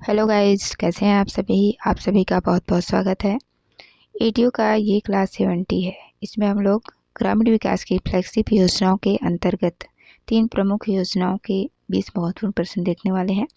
Hello guys, कैसे हैं आप सभी का बहुत बहुत स्वागत है। एडीओ का ये क्लास 70 है। इसमें हम लोग ग्रामीण विकास की फ्लैगशिप योजनाओं के अंतर्गत 3 प्रमुख योजनाओं के 20 महत्वपूर्ण प्रश्न देखने वाले हैं।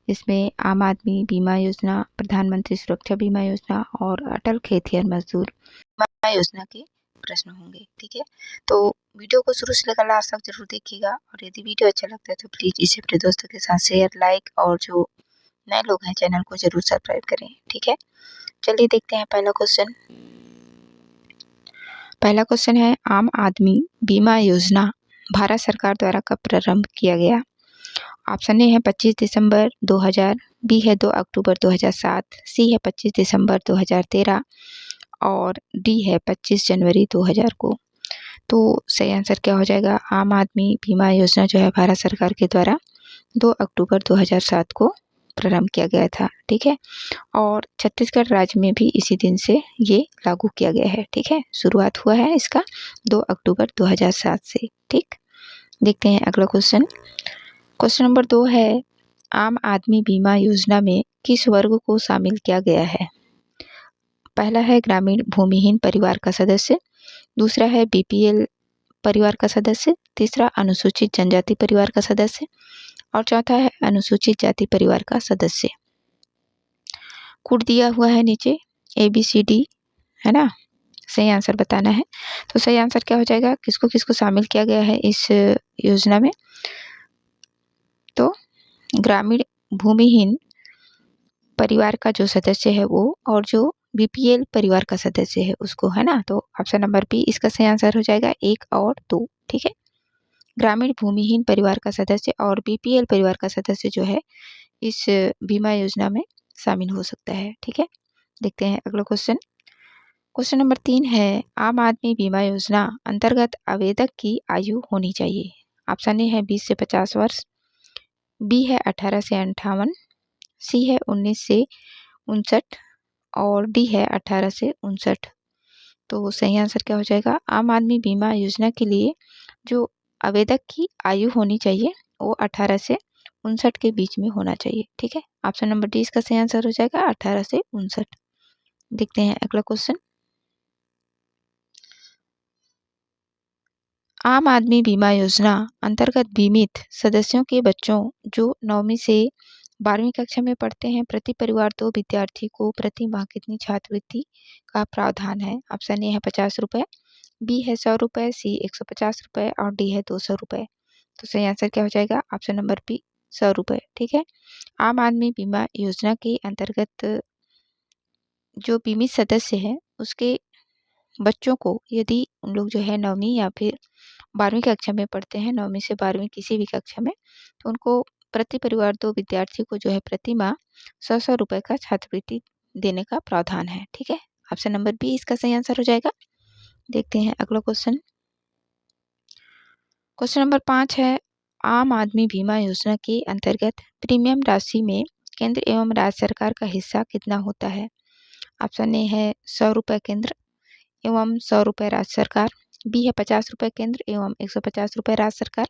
इसमें आम आदमी बीमा योजना, प्रधानमंत्री सुरक्षा बीमा योजना और अटल खेतिहर मजदूर बीमा योजना के प्रश्न होंगे। ठीक है, तो वीडियो को शुरू से लेकर लास्ट तक जरूर देखिएगा और यदि वीडियो अच्छा लगता है तो प्लीज़ इसे अपने दोस्तों के साथ शेयर, लाइक और जो नए लोग हैं चैनल को जरूर सब्सक्राइब करें। ठीक है, चलिए देखते हैं पहला क्वेश्चन। पहला क्वेश्चन है, आम आदमी बीमा योजना भारत सरकार द्वारा कब प्रारंभ किया गया? ऑप्शन ए है 25 दिसंबर 2000, बी है 2 अक्टूबर 2007, सी है 25 दिसंबर 2013 और डी है 25 जनवरी 2000 को। तो सही आंसर क्या हो जाएगा? आम आदमी बीमा योजना जो है भारत सरकार के द्वारा 2 अक्टूबर 2007 को प्रारंभ किया गया था। ठीक है, और छत्तीसगढ़ राज्य में भी इसी दिन से ये लागू किया गया है। ठीक है, शुरुआत हुआ है इसका 2 अक्टूबर 2007 से। ठीक, देखते हैं अगला क्वेश्चन। क्वेश्चन नंबर 2 है, आम आदमी बीमा योजना में किस वर्ग को शामिल किया गया है? पहला है ग्रामीण भूमिहीन परिवार का सदस्य, दूसरा है बीपीएल परिवार का सदस्य, तीसरा अनुसूचित जनजाति परिवार का सदस्य और चौथा है अनुसूचित जाति परिवार का सदस्य। कोड दिया हुआ है नीचे ABCD, है ना? सही आंसर बताना है। तो सही आंसर क्या हो जाएगा? किसको किसको शामिल किया गया है इस योजना में? तो ग्रामीण भूमिहीन परिवार का जो सदस्य है वो, और जो बीपीएल परिवार का सदस्य है उसको, है ना? तो ऑप्शन नंबर बी इसका सही आंसर हो जाएगा, 1 और 2। ठीक है, ग्रामीण भूमिहीन परिवार का सदस्य और बीपीएल परिवार का सदस्य जो है इस बीमा योजना में शामिल हो सकता है। ठीक है, देखते हैं अगला क्वेश्चन। क्वेश्चन नंबर 3 है, आम आदमी बीमा योजना अंतर्गत आवेदक की आयु होनी चाहिए। ऑप्शन ए है 20 से 50 वर्ष, बी है 18 से 58, सी है 19 से 59 और डी है 18 से 59। तो सही आंसर क्या हो जाएगा? आम आदमी बीमा योजना के लिए जो आवेदक की आयु होनी चाहिए वो 18 से 59 के बीच में होना चाहिए। ठीक है, ऑप्शन नंबर डी इसका सही आंसर हो जाएगा, 18 से 59। देखते हैं अगला क्वेश्चन। आम आदमी बीमा योजना अंतर्गत बीमित सदस्यों के बच्चों जो 9वीं से 12वीं कक्षा में पढ़ते हैं, प्रति परिवार 2 विद्यार्थी को प्रति माह कितनी छात्रवृत्ति का प्रावधान है? ऑप्शन ए है 50 रुपये, बी है 100 रुपये, सी 150 रुपये और डी है 200 रुपये। तो सही आंसर क्या हो जाएगा? ऑप्शन नंबर बी 100 रुपये। ठीक है, आम आदमी बीमा योजना के अंतर्गत जो बीमित सदस्य है उसके बच्चों को, यदि उन लोग जो है 9वीं या फिर 12वीं कक्षा में पढ़ते हैं, 9वीं से 12वीं किसी भी कक्षा में, तो उनको प्रति परिवार 2 विद्यार्थी को जो है प्रति माह 100-100 रुपये का छात्रवृत्ति देने का प्रावधान है। ठीक है, ऑप्शन नंबर बी इसका सही आंसर हो जाएगा। देखते हैं अगला क्वेश्चन। क्वेश्चन नंबर 5 है, आम आदमी बीमा योजना के अंतर्गत प्रीमियम राशि में केंद्र एवं राज्य सरकार का हिस्सा कितना होता है? ऑप्शन ए है 100 रुपये केंद्र एवं 100 रुपये राज्य सरकार, बी है 50 रुपये केंद्र एवं 150 रुपये राज्य सरकार,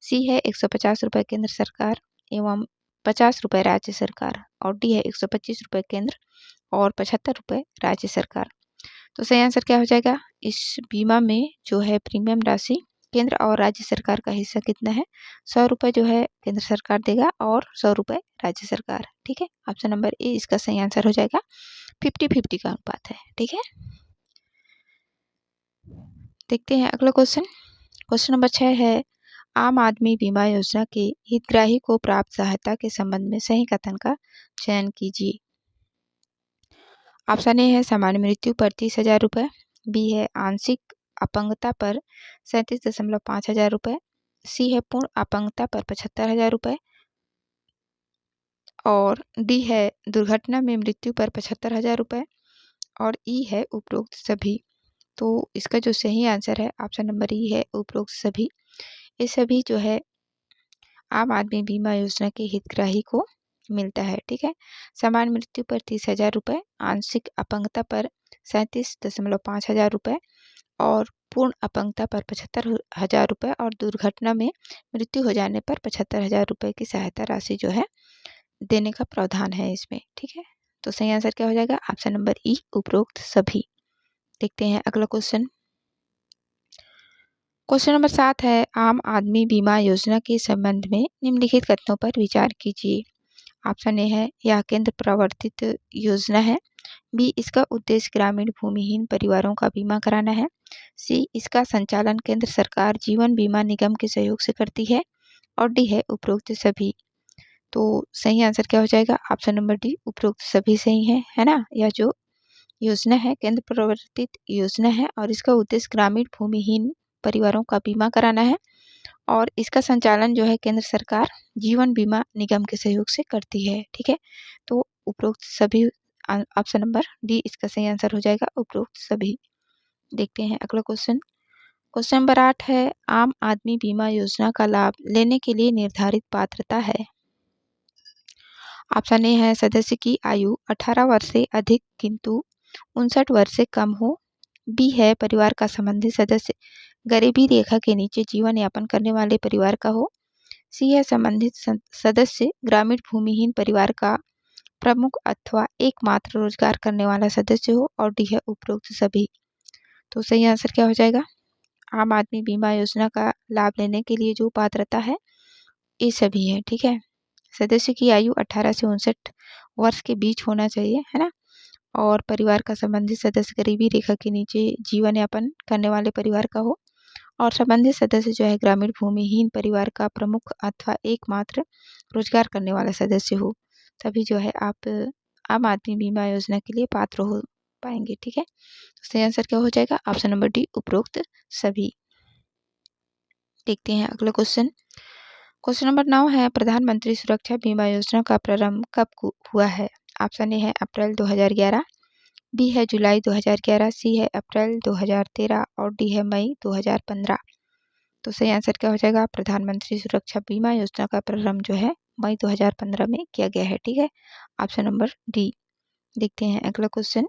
सी है 150 रुपये केंद्र सरकार एवं 50 रुपये राज्य सरकार और डी है 125 रुपये केंद्र और 75 रुपये राज्य सरकार। तो सही आंसर क्या हो जाएगा? इस बीमा में जो है प्रीमियम राशि केंद्र और राज्य सरकार का हिस्सा कितना है? 100 रुपये जो है केंद्र सरकार देगा और 100 रुपये राज्य सरकार। ठीक है, ऑप्शन नंबर ए इसका सही आंसर हो जाएगा। 50-50 का अनुपात है। ठीक है, देखते हैं अगला क्वेश्चन। क्वेश्चन नंबर 6 है, आम आदमी बीमा योजना के हितग्राही को प्राप्त सहायता के संबंध में सही कथन का चयन कीजिए। ऑप्शन ए है सामान्य मृत्यु पर 30,000 रुपये, बी है आंशिक अपंगता पर 37.5 हजार रुपये, सी है पूर्ण अपंगता पर 75,000 रुपये और डी है दुर्घटना में मृत्यु पर 75,000 रुपये और ई है उपरोक्त सभी। तो इसका जो सही आंसर है ऑप्शन नंबर ई है उपरोक्त सभी। ये सभी जो है आम आदमी बीमा योजना के हितग्राही को मिलता है। ठीक है, सामान्य मृत्यु पर 30,000 रुपये, आंशिक अपंगता पर 37.5 हजार रुपये और पूर्ण अपंगता पर 75,000 रुपये और दुर्घटना में मृत्यु हो जाने पर 75,000 रुपये की सहायता राशि जो है देने का प्रावधान है इसमें, ठीक है। तो सही आंसर क्या हो जाएगा? ऑप्शन नंबर ई, उपरोक्त सभी। देखते हैं अगला क्वेश्चन। क्वेश्चन नंबर 7 है, आम आदमी बीमा योजना के संबंध में निम्नलिखित कथनों पर विचार कीजिए। ऑप्शन ए है, यह केंद्र प्रवर्तित योजना है। बी, इसका उद्देश्य ग्रामीण भूमिहीन परिवारों का बीमा कराना है। सी, इसका संचालन केंद्र सरकार जीवन बीमा निगम के सहयोग से करती है। और डी है, उपरोक्त सभी। तो सही आंसर क्या हो जाएगा? ऑप्शन नंबर डी, उपरोक्त सभी सही है ना। यह जो योजना है केंद्र प्रवर्तित योजना है और इसका उद्देश्य ग्रामीण भूमिहीन परिवारों का बीमा कराना है और इसका संचालन जो है केंद्र सरकार जीवन बीमा निगम के सहयोग से करती है, ठीक है। तो उपरोक्त सभी, ऑप्शन नंबर डी इसका सही आंसर हो जाएगा, उपरोक्त सभी। देखते हैं अगला क्वेश्चन। क्वेश्चन नंबर 8 है, आम आदमी बीमा योजना का लाभ लेने के लिए निर्धारित पात्रता है। ऑप्शन ए है, सदस्य की आयु 18 वर्ष से अधिक किंतु 59 वर्ष से कम हो। बी है, परिवार का संबंधित सदस्य गरीबी रेखा के नीचे जीवन यापन करने वाले परिवार का हो। सी है, संबंधित सदस्य ग्रामीण भूमिहीन परिवार का प्रमुख अथवा एकमात्र रोजगार करने वाला सदस्य हो। और डी है, उपरोक्त सभी। तो सही आंसर क्या हो जाएगा? आम आदमी बीमा योजना का लाभ लेने के लिए जो पात्रता है ये सभी है, ठीक है। सदस्य की आयु 18 से 59 वर्ष के बीच होना चाहिए, है ना। और परिवार का संबंधित सदस्य गरीबी रेखा के नीचे जीवन यापन करने वाले परिवार का हो और संबंधित सदस्य जो है ग्रामीण भूमिहीन परिवार का प्रमुख अथवा एकमात्र रोजगार करने वाला सदस्य हो, तभी जो है आप आम आदमी बीमा योजना के लिए पात्र हो पाएंगे, ठीक है। तो सही आंसर क्या हो जाएगा? ऑप्शन नंबर डी, उपरोक्त सभी। देखते हैं अगला क्वेश्चन। क्वेश्चन नंबर 9 है, प्रधानमंत्री सुरक्षा बीमा योजना का प्रारंभ कब हुआ है? ऑप्शन ए है, अप्रैल 2011। बी है, जुलाई 2011। सी है, अप्रैल 2013 और डी है, मई 2015। तो सही आंसर क्या हो जाएगा? प्रधानमंत्री सुरक्षा बीमा योजना का प्रारंभ जो है मई 2015 में किया गया है, ठीक है। Option number D. देखते हैं अगला क्वेश्चन।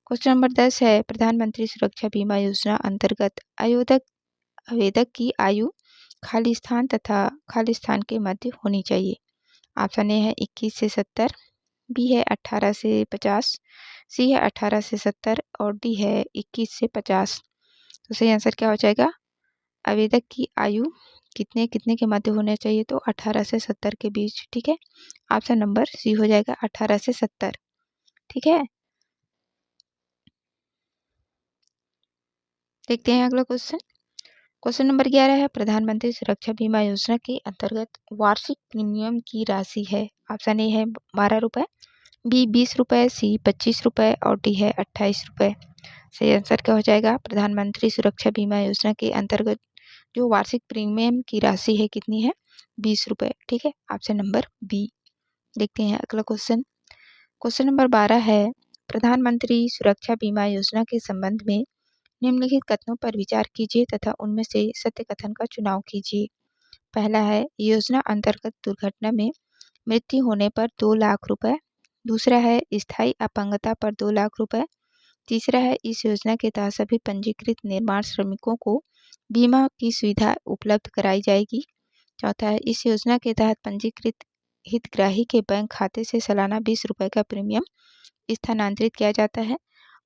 क्वेश्चन नंबर 10 है, प्रधानमंत्री सुरक्षा बीमा योजना अंतर्गत आवेदक की आयु खालिस्तान तथा खालिस्तान के मध्य होनी चाहिए। ऑप्शन ए है 21 से 70। बी है 18 से 50। सी है 18 से 70 और डी है 21 से 50। तो सही आंसर क्या हो जाएगा? आवेदक की आयु कितने कितने के मध्य होना चाहिए? तो 18 से 70 के बीच, ठीक है। ऑप्शन नंबर सी हो जाएगा, 18 से 70, ठीक है। देखते हैं अगला क्वेश्चन। क्वेश्चन नंबर 11 है, प्रधानमंत्री सुरक्षा बीमा योजना के अंतर्गत वार्षिक प्रीमियम की राशि है। ऑप्शन ए है 12 रुपये। बी 20 रुपये। सी 25 रुपये और डी है 28 रुपये। सही आंसर क्या हो जाएगा? प्रधानमंत्री सुरक्षा बीमा योजना के अंतर्गत जो वार्षिक प्रीमियम की राशि है कितनी है? 20 रुपये, ठीक है। Option number B. देखते हैं अगला क्वेश्चन। क्वेश्चन नंबर 12 है, प्रधानमंत्री सुरक्षा बीमा योजना के संबंध में निम्नलिखित कथनों पर विचार कीजिए तथा उनमें से सत्य कथन का चुनाव कीजिए। पहला है, योजना अंतर्गत दुर्घटना में मृत्यु होने पर 2 लाख रुपए। दूसरा है, स्थायी अपंगता पर 2 लाख रुपए। तीसरा है, इस योजना के तहत सभी पंजीकृत निर्माण श्रमिकों को बीमा की सुविधा उपलब्ध कराई जाएगी। चौथा है, इस योजना के तहत पंजीकृत हितग्राही के बैंक खाते से सालाना 20 रुपये का प्रीमियम स्थानांतरित किया जाता है।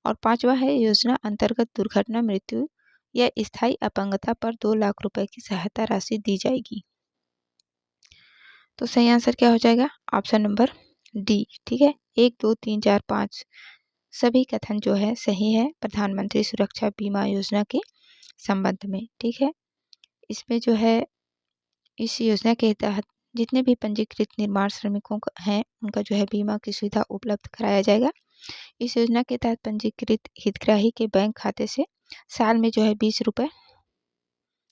और पांचवा है, योजना अंतर्गत दुर्घटना मृत्यु या स्थायी अपंगता पर 2 लाख रुपए की सहायता राशि दी जाएगी। तो सही आंसर क्या हो जाएगा? ऑप्शन नंबर डी, ठीक है। 1, 2, 3, 4, 5 सभी कथन जो है सही है प्रधानमंत्री सुरक्षा बीमा योजना के संबंध में, ठीक है। इसमें जो है इस योजना के तहत जितने भी पंजीकृत निर्माण श्रमिकों हैं उनका जो है बीमा की सुविधा उपलब्ध कराया जाएगा। इस योजना के तहत पंजीकृत हितग्राही के बैंक खाते से साल में जो है 20 रुपये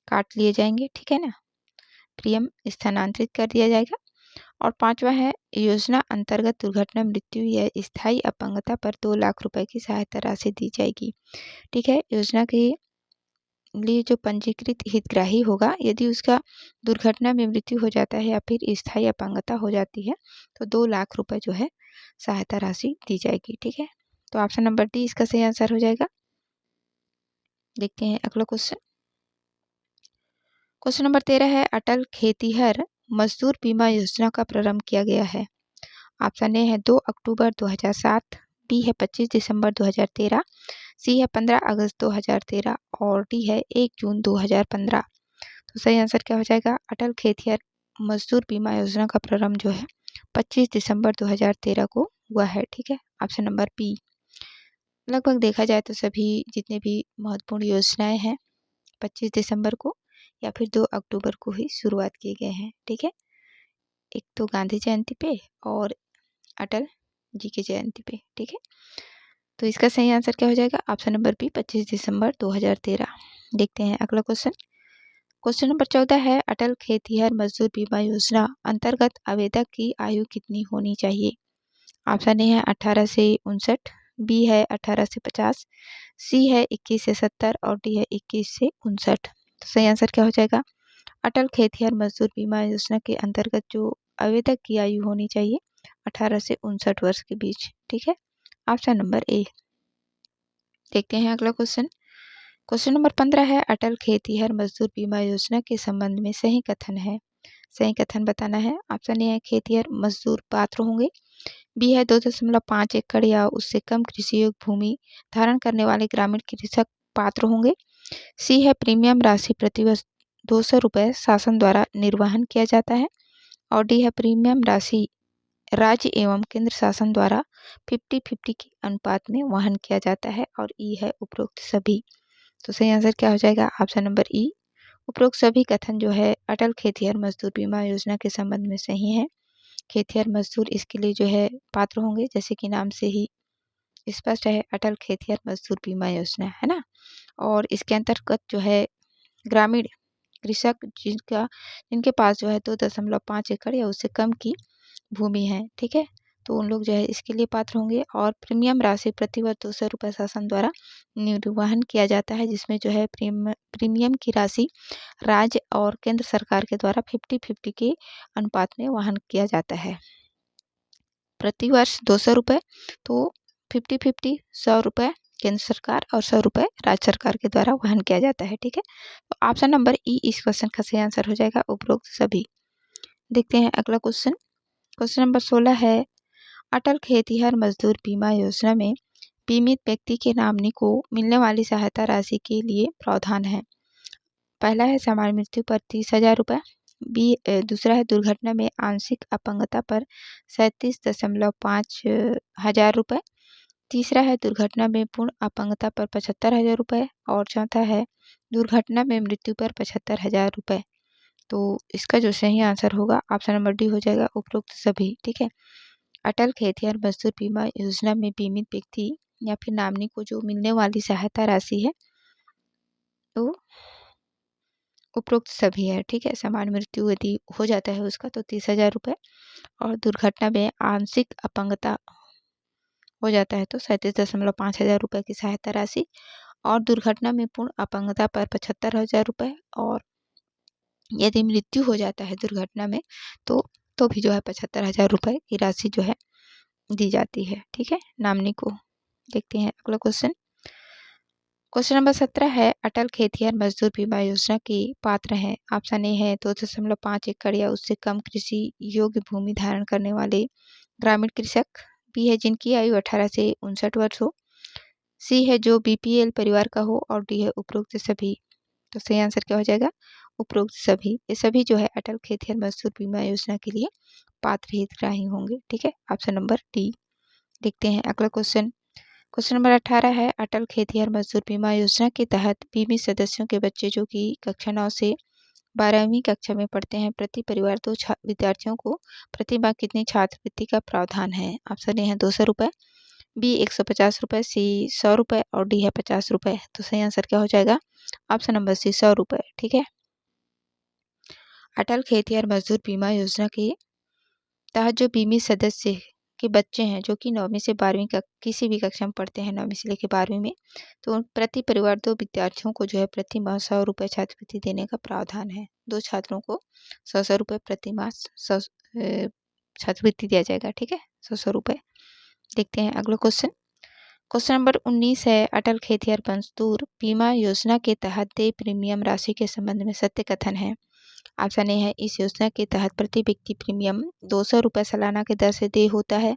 काट लिए जाएंगे, ठीक है ना। प्रीमियम स्थानांतरित कर दिया जाएगा। और पांचवा है, योजना अंतर्गत दुर्घटना मृत्यु या स्थायी अपंगता पर 2 लाख रुपए की सहायता राशि दी जाएगी, ठीक है। योजना के लिए जो पंजीकृत हितग्राही होगा यदि उसका दुर्घटना में मृत्यु हो जाता है या फिर स्थायी अपंगता हो जाती है तो 2 लाख रुपए जो है सहायता राशि दी जाएगी, ठीक है। तो ऑप्शन नंबर डी इसका सही आंसर हो जाएगा। देखते हैं अगला क्वेश्चन। क्वेश्चन नंबर 13 है, अटल खेतिहर मजदूर बीमा योजना का प्रारंभ किया गया है। ऑप्शन ए है 2 अक्टूबर 2007, बी है 25 दिसंबर 2013, सी है 15 अगस्त 2013 और डी है 1 जून 2015। तो सही आंसर क्या हो जाएगा? अटल खेतिहर मजदूर बीमा योजना का प्रारंभ जो है 25 दिसंबर 2013 को हुआ है। ठीक है, ऑप्शन नंबर बी। लगभग देखा जाए तो सभी जितने भी महत्वपूर्ण योजनाएं हैं 25 दिसंबर को या फिर 2 अक्टूबर को ही शुरुआत किए गए हैं। ठीक है, एक तो गांधी जयंती पे और अटल जी की जयंती पे। ठीक है, तो इसका सही आंसर क्या हो जाएगा? ऑप्शन नंबर बी 25 दिसंबर 2013। देखते हैं अगला क्वेश्चन। क्वेश्चन नंबर 14 है, अटल खेतिहर मजदूर बीमा योजना अंतर्गत आवेदक की आयु कितनी होनी चाहिए? ऑप्शन ए है 18 से 59, बी है 18 से 50, सी है 21 से 70 और डी है 21 से 59। तो सही आंसर क्या हो जाएगा? अटल खेतिहर मजदूर बीमा योजना के अंतर्गत जो आवेदक की आयु होनी चाहिए 18 से 59 वर्ष के बीच। ठीक है, ऑप्शन नंबर ए। देखते हैं अगला क्वेश्चन। क्वेश्चन नंबर 15 है, अटल खेतिहर मजदूर बीमा योजना के संबंध में सही कथन है। सही कथन बताना है। ऑप्शन ए है खेतिहर मजदूर पात्र होंगे, बी है 2.5 एकड़ या उससे कम कृषि योग्य भूमि धारण करने वाले ग्रामीण कृषक पात्र होंगे, सी है प्रीमियम राशि प्रतिवर्ष 200 रुपये शासन द्वारा निर्वहन किया जाता है और डी है प्रीमियम राशि राज्य एवं केंद्र शासन द्वारा 50-50 के अनुपात में वहन किया जाता है और ई है उपरोक्त सभी। तो सही आंसर क्या हो जाएगा? ऑप्शन नंबर ई। उपरोक्त सभी कथन जो है अटल खेतिहर मजदूर बीमा योजना के संबंध में सही है। खेतिहर मजदूर इसके लिए जो है पात्र होंगे, जैसे कि नाम से ही स्पष्ट है, अटल खेतिहर मजदूर बीमा योजना है ना। और इसके अंतर्गत जो है ग्रामीण कृषक जिनके पास जो है 2.5 एकड़ या उससे कम की भूमि है, ठीक है, तो उन लोग जो है इसके लिए पात्र होंगे। और प्रीमियम राशि प्रतिवर्ष 200 रुपये शासन द्वारा निर्वहन किया जाता है, जिसमें जो है प्रीमियम की राशि राज्य और केंद्र सरकार के द्वारा 50-50 के अनुपात में वहन किया जाता है। प्रतिवर्ष 200 रुपये, तो 50-50 100 रुपये केंद्र सरकार और 100 रुपये राज्य सरकार के द्वारा वहन किया जाता है। ठीक है, तो ऑप्शन नंबर ई इस क्वेश्चन का सही आंसर हो जाएगा, उपरोक्त सभी। देखते हैं अगला क्वेश्चन। क्वेश्चन नंबर 16 है, अटल खेतिहर मजदूर बीमा योजना में बीमित व्यक्ति के नॉमिनी को मिलने वाली सहायता राशि के लिए प्रावधान है। पहला है सामान्य मृत्यु पर 30,000 रुपये, दूसरा है दुर्घटना में आंशिक अपंगता पर 37.5 हजार रुपये, तीसरा है दुर्घटना में पूर्ण अपंगता पर 75,000 रुपये और चौथा है दुर्घटना में मृत्यु पर 75,000 रुपये। तो इसका जो सही आंसर होगा ऑप्शन नंबर डी हो जाएगा, उपरोक्त सभी। ठीक है, अटल खेतिहर मजदूर बीमा योजना में बीमित व्यक्ति या फिर नॉमिनी को जो मिलने वाली सहायता राशि है तो उपरोक्त सभी है। ठीक है, सामान्य मृत्यु यदि हो जाता है उसका तो 30,000 रुपये और दुर्घटना में आंशिक अपंगता हो जाता है तो 37.5 हजार रुपये की सहायता राशि और दुर्घटना में पूर्ण अपंगता पर 75,000 रुपये और यदि मृत्यु हो जाता है दुर्घटना में तो भी जो है 75,000 रुपये की राशि जो है दी जाती है। ठीक है, नॉमिनी को। देखते हैं अगला क्वेश्चन। क्वेश्चन नंबर 17 है, अटल खेतिहर मजदूर बीमा योजना के पात्र हैं। ऑप्शन ए है 2.5 एकड़ या उससे कम कृषि योग्य भूमि धारण करने वाले ग्रामीण कृषक, बी है जिनकी आयु 18 से 59 वर्ष हो, सी है जो बीपीएल परिवार का हो और डी है उपरोक्त सभी। तो सही आंसर क्या हो जाएगा? उपरोक्त सभी। ये सभी जो है अटल खेतिहर मजदूर बीमा योजना के लिए पात्र हितग्राही होंगे। ठीक है, ऑप्शन नंबर डी। देखते हैं अगला क्वेश्चन। क्वेश्चन नंबर 18 है, अटल खेतिहर मजदूर बीमा योजना के तहत बीमित सदस्यों के बच्चे जो कि कक्षा 9 से 12वीं कक्षा में पढ़ते हैं, प्रति परिवार 2 विद्यार्थियों को प्रति माह कितनी छात्रवृत्ति का प्रावधान है? ऑप्शन ए है 200 रुपये, बी 150 रुपये, सी 100 रुपये और डी है 50 रुपये। तो सही आंसर क्या हो जाएगा? ऑप्शन नंबर सी 100 रुपये। ठीक है, अटल खेतिहर मजदूर बीमा योजना के तहत जो बीमित सदस्य के बच्चे हैं जो कि 9वीं से 12वीं का किसी भी कक्षा में पढ़ते हैं, 9वीं से लेकर 12वीं में, तो उन प्रति परिवार 2 विद्यार्थियों को जो है प्रति माह 100 रुपये छात्रवृत्ति देने का प्रावधान है। 2 छात्रों को 100 रुपये प्रति माह छात्रवृत्ति दिया जाएगा। ठीक है, 100 रुपये। देखते हैं अगला क्वेश्चन। क्वेश्चन नंबर 19 है, अटल खेतिहर मजदूर बीमा योजना के तहत देय प्रीमियम राशि के संबंध में सत्य कथन है। ऑप्शन ए है इस योजना के तहत प्रति व्यक्ति प्रीमियम 200 रुपये सालाना की दर से देय होता है।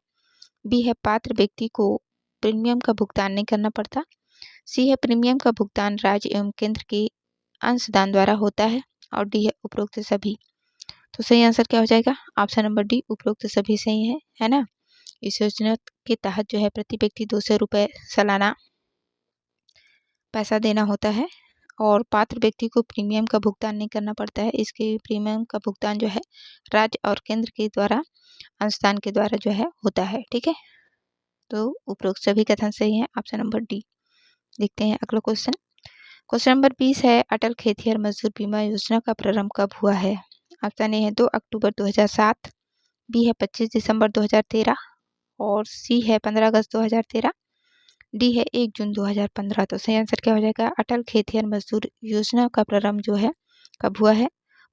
बी है पात्र व्यक्ति को प्रीमियम का भुगतान नहीं करना पड़ता। सी है प्रीमियम का भुगतान राज्य एवं केंद्र के अंशदान द्वारा होता है। और डी है उपरोक्त सभी। तो सही आंसर क्या हो जाएगा? ऑप्शन नंबर डी उपरोक्त सभी सही है ना। इस योजना के तहत जो है प्रति व्यक्ति 200 रुपये सालाना पैसा देना होता है और पात्र व्यक्ति को प्रीमियम का भुगतान नहीं करना पड़ता है। इसके प्रीमियम का भुगतान जो है राज्य और केंद्र के द्वारा अंशदान के द्वारा जो है होता है। ठीक है, तो उपरोक्त सभी कथन सही है, ऑप्शन नंबर डी। देखते हैं अगला क्वेश्चन। क्वेश्चन नंबर 20 है अटल खेतिहर मजदूर बीमा योजना का प्रारंभ कब हुआ है? ऑप्शन ए है 2 अक्टूबर 2007, बी है 25 दिसंबर 2013 और सी है 15 अगस्त 2013, डी है 1 जून 2015। तो सही आंसर क्या हो जाएगा? अटल खेतिहर मजदूर योजना का प्रारंभ जो है कब हुआ है?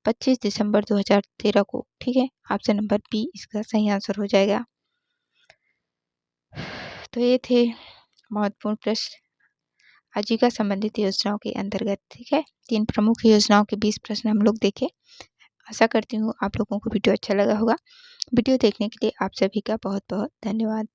25 दिसंबर 2013 को। ठीक है, ऑप्शन नंबर बी इसका सही आंसर हो जाएगा। तो ये थे महत्वपूर्ण प्रश्न आजीविका संबंधित योजनाओं के अंतर्गत। ठीक है, 3 प्रमुख योजनाओं के 20 प्रश्न हम लोग देखे। आशा करती हूँ आप लोगों को वीडियो अच्छा लगा होगा। वीडियो देखने के लिए आप सभी का बहुत बहुत धन्यवाद।